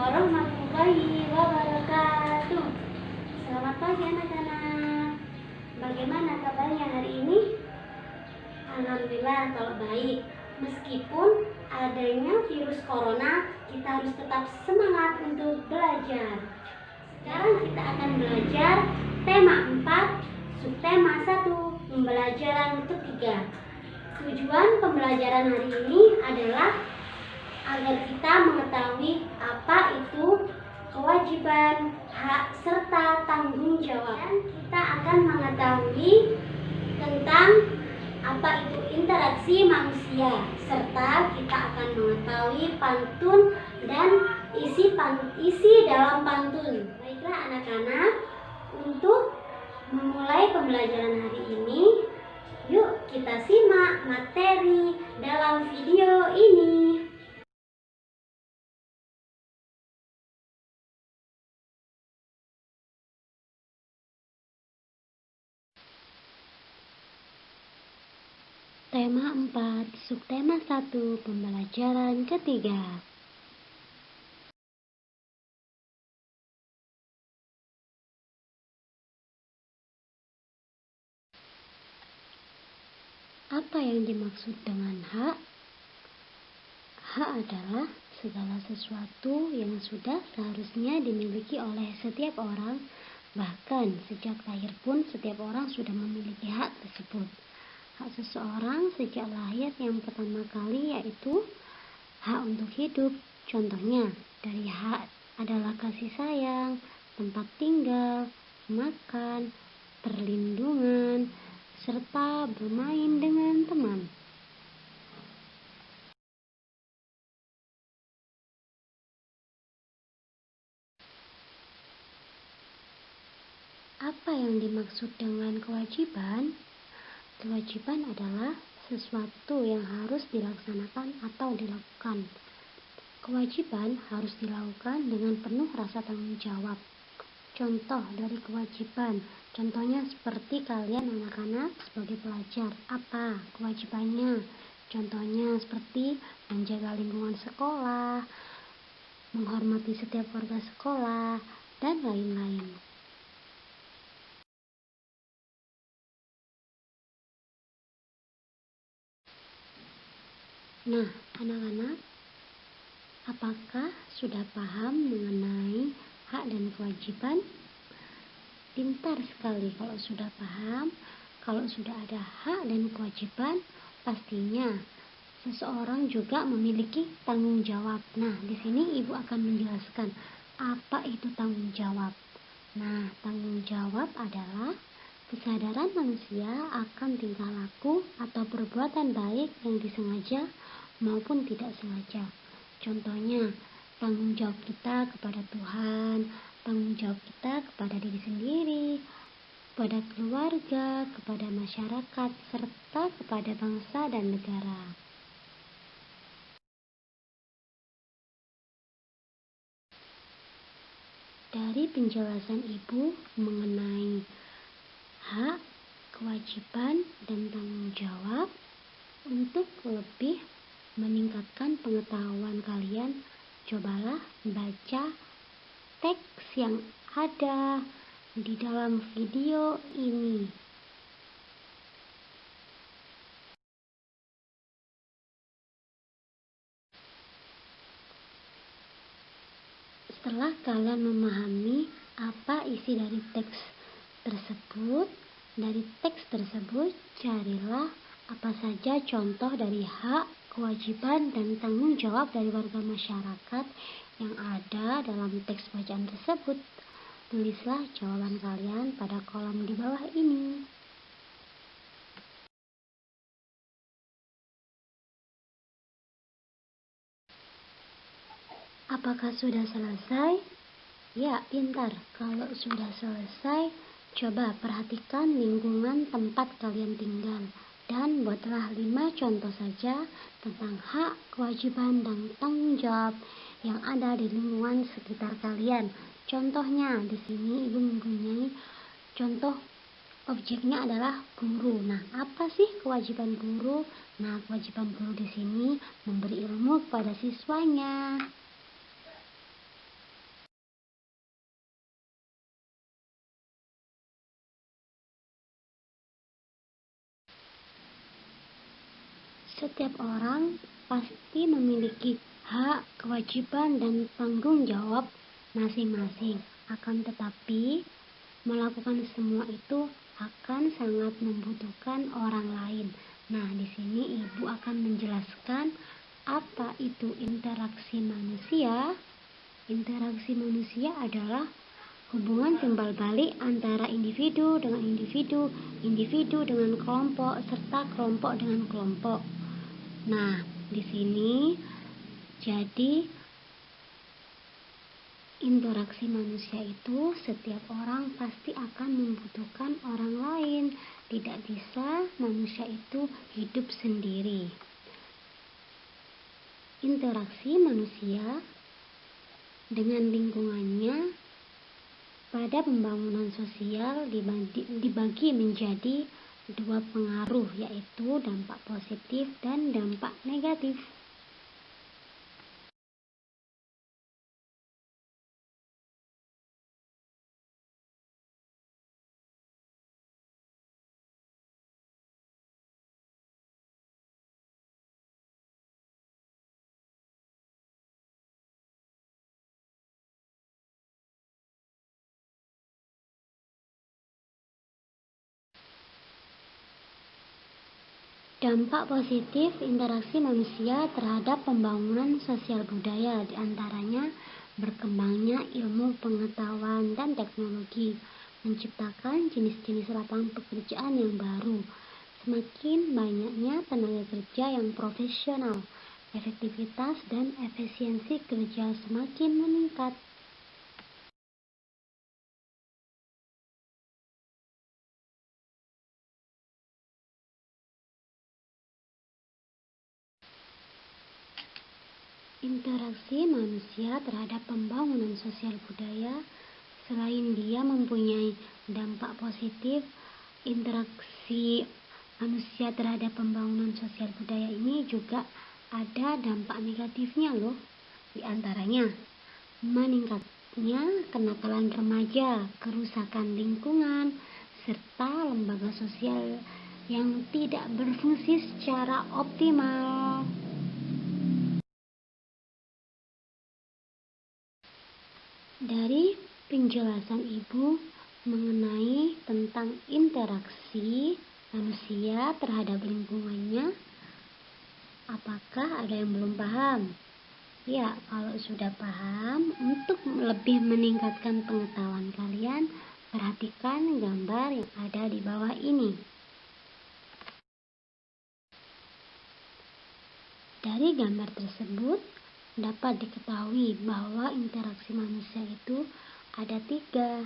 warahmatullahi wabarakatuh. Selamat pagi anak-anak. Bagaimana kabarnya hari ini? Alhamdulillah kalau baik. Meskipun adanya virus corona, kita harus tetap semangat untuk belajar. Sekarang kita akan belajar tema 4, subtema 1, pembelajaran ketiga. Tujuan pembelajaran hari ini adalah agar kita mengetahui apa itu kewajiban, hak, serta tanggung jawab. Dan kita akan mengetahui tentang apa itu interaksi manusia, serta kita akan mengetahui pantun dan isi dalam pantun. Baiklah anak-anak, untuk memulai pembelajaran hari ini, yuk kita simak materi dalam video ini. Tema 4, subtema 1, pembelajaran ketiga. Apa yang dimaksud dengan hak? Hak adalah segala sesuatu yang sudah seharusnya dimiliki oleh setiap orang, bahkan sejak lahir pun setiap orang sudah memiliki hak tersebut. Hak seseorang sejak lahir yang pertama kali yaitu hak untuk hidup. Contohnya dari hak adalah kasih sayang, tempat tinggal, makan, perlindungan, serta bermain dengan teman. Apa yang dimaksud dengan kewajiban? Kewajiban adalah sesuatu yang harus dilaksanakan atau dilakukan. Kewajiban harus dilakukan dengan penuh rasa tanggung jawab. Contoh dari kewajiban, contohnya seperti kalian anak-anak sebagai pelajar, apa kewajibannya? Contohnya seperti menjaga lingkungan sekolah, menghormati setiap warga sekolah, dan lain-lain. Nah, anak-anak, apakah sudah paham mengenai hak dan kewajiban? Pintar sekali kalau sudah paham. Kalau sudah ada hak dan kewajiban, pastinya seseorang juga memiliki tanggung jawab. Nah, di sini Ibu akan menjelaskan apa itu tanggung jawab. Nah, tanggung jawab adalah kesadaran manusia akan tingkah laku atau perbuatan baik yang disengaja maupun tidak sengaja. Contohnya, tanggung jawab kita kepada Tuhan, tanggung jawab kita kepada diri sendiri, kepada keluarga, kepada masyarakat, serta kepada bangsa dan negara. Dari penjelasan Ibu mengenai hak, kewajiban, dan tanggung jawab, untuk lebih meningkatkan pengetahuan kalian, cobalah baca teks yang ada di dalam video ini. Setelah kalian memahami apa isi dari teks tersebut, carilah apa saja contoh dari hak, kewajiban, dan tanggung jawab dari warga masyarakat yang ada dalam teks bacaan tersebut. Tulislah jawaban kalian pada kolom di bawah ini. Apakah sudah selesai? Ya, pintar. Kalau sudah selesai, coba perhatikan lingkungan tempat kalian tinggal dan buatlah 5 contoh saja tentang hak, kewajiban, dan tanggung jawab yang ada di lingkungan sekitar kalian. Contohnya di sini Ibu mempunyai contoh objeknya adalah guru. Nah, apa sih kewajiban guru? Nah, kewajiban guru di sini memberi ilmu kepada siswanya. Setiap orang pasti memiliki hak, kewajiban, dan tanggung jawab masing-masing. Akan tetapi, melakukan semua itu akan sangat membutuhkan orang lain. Nah, di sini Ibu akan menjelaskan apa itu interaksi manusia. Interaksi manusia adalah hubungan timbal balik antara individu dengan individu, individu dengan kelompok, serta kelompok dengan kelompok. Nah, di sini jadi interaksi manusia itu setiap orang pasti akan membutuhkan orang lain. Tidak bisa manusia itu hidup sendiri. Interaksi manusia dengan lingkungannya pada pembangunan sosial dibagi menjadi dua pengaruh, yaitu dampak positif dan dampak negatif. Dampak positif interaksi manusia terhadap pembangunan sosial budaya, diantaranya berkembangnya ilmu pengetahuan dan teknologi, menciptakan jenis-jenis lapangan pekerjaan yang baru, semakin banyaknya tenaga kerja yang profesional, efektivitas dan efisiensi kerja semakin meningkat. Interaksi manusia terhadap pembangunan sosial budaya, selain dia mempunyai dampak positif, interaksi manusia terhadap pembangunan sosial budaya ini juga ada dampak negatifnya loh. Di antaranya, meningkatnya kenakalan remaja, kerusakan lingkungan, serta lembaga sosial yang tidak berfungsi secara optimal. Dari penjelasan Ibu mengenai tentang interaksi manusia terhadap lingkungannya, apakah ada yang belum paham? Ya, kalau sudah paham, untuk lebih meningkatkan pengetahuan kalian, perhatikan gambar yang ada di bawah ini. Dari gambar tersebut, dapat diketahui bahwa interaksi manusia itu ada 3.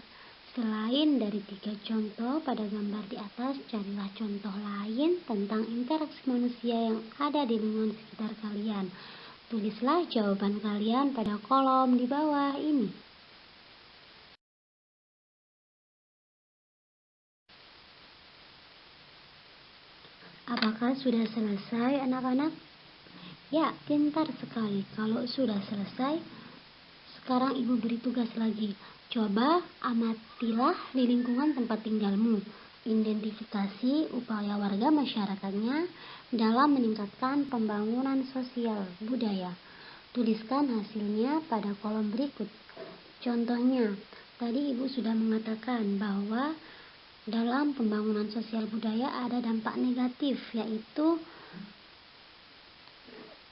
Selain dari 3 contoh pada gambar di atas, carilah contoh lain tentang interaksi manusia yang ada di lingkungan sekitar kalian. Tulislah jawaban kalian pada kolom di bawah ini. Apakah sudah selesai, anak-anak? Ya, pintar sekali. Kalau sudah selesai, sekarang Ibu beri tugas lagi. Coba amatilah di lingkungan tempat tinggalmu. Identifikasi upaya warga masyarakatnya dalam meningkatkan pembangunan sosial budaya. Tuliskan hasilnya pada kolom berikut. Contohnya, tadi Ibu sudah mengatakan bahwa dalam pembangunan sosial budaya ada dampak negatif, yaitu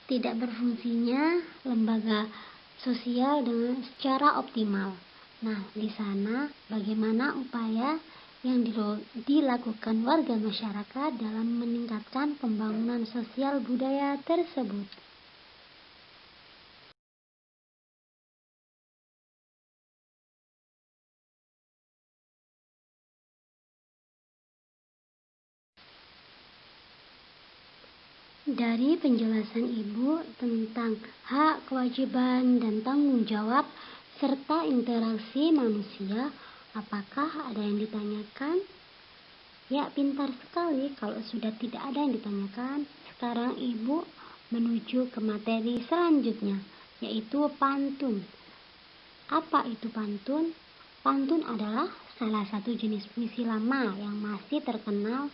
tidak berfungsinya lembaga sosial dengan secara optimal. Nah, di sana bagaimana upaya yang dilakukan warga masyarakat dalam meningkatkan pembangunan sosial budaya tersebut. Dari penjelasan Ibu tentang hak, kewajiban, dan tanggung jawab, serta interaksi manusia, apakah ada yang ditanyakan? Ya, pintar sekali kalau sudah tidak ada yang ditanyakan. Sekarang Ibu menuju ke materi selanjutnya, yaitu pantun. Apa itu pantun? Pantun adalah salah satu jenis puisi lama yang masih terkenal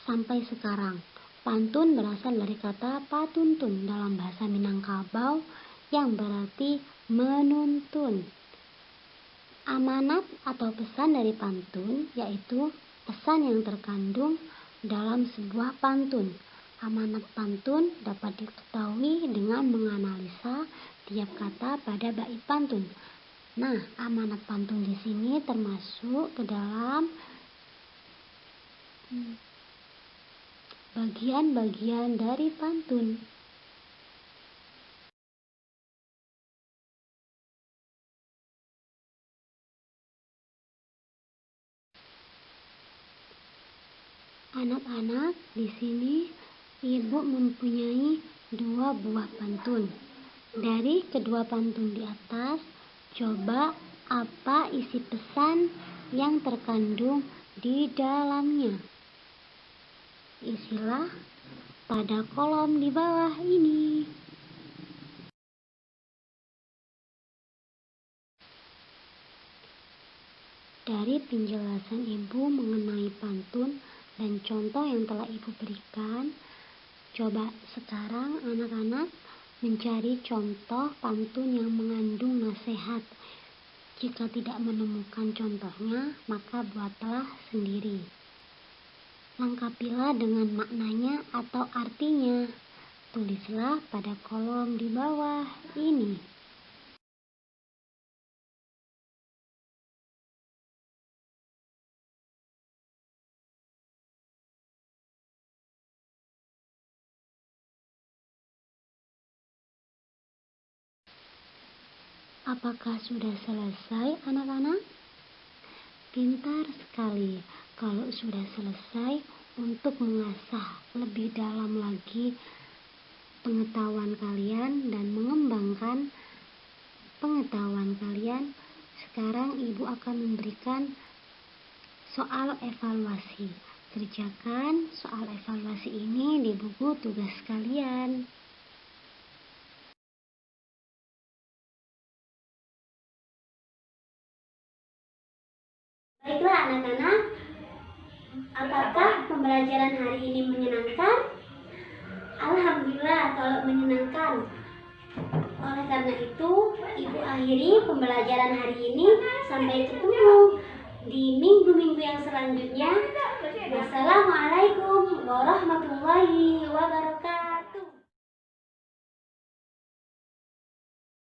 sampai sekarang. Pantun berasal dari kata patuntun dalam bahasa Minangkabau yang berarti menuntun. Amanat atau pesan dari pantun yaitu pesan yang terkandung dalam sebuah pantun. Amanat pantun dapat diketahui dengan menganalisa tiap kata pada bait pantun. Nah, amanat pantun di sini termasuk ke dalam bagian-bagian dari pantun. Anak-anak, di sini ibu mempunyai 2 buah pantun. Dari kedua pantun di atas, coba apa isi pesan yang terkandung di dalamnya. Isilah pada kolom di bawah ini. Dari penjelasan ibu mengenai pantun dan contoh yang telah ibu berikan, coba sekarang anak-anak mencari contoh pantun yang mengandung nasihat. Jika tidak menemukan contohnya, maka buatlah sendiri. Lengkapilah dengan maknanya atau artinya. Tulislah pada kolom di bawah ini. Apakah sudah selesai, anak-anak? Pintar sekali kalau sudah selesai untuk mengasah lebih dalam lagi pengetahuan kalian dan mengembangkan pengetahuan kalian. Sekarang ibu akan memberikan soal evaluasi. Kerjakan soal evaluasi ini di buku tugas kalian. Baiklah anak-anak, apakah pembelajaran hari ini menyenangkan? Alhamdulillah kalau menyenangkan. Oleh karena itu, ibu akhiri pembelajaran hari ini. Sampai ketemu di minggu-minggu yang selanjutnya. Wassalamualaikum warahmatullahi wabarakatuh.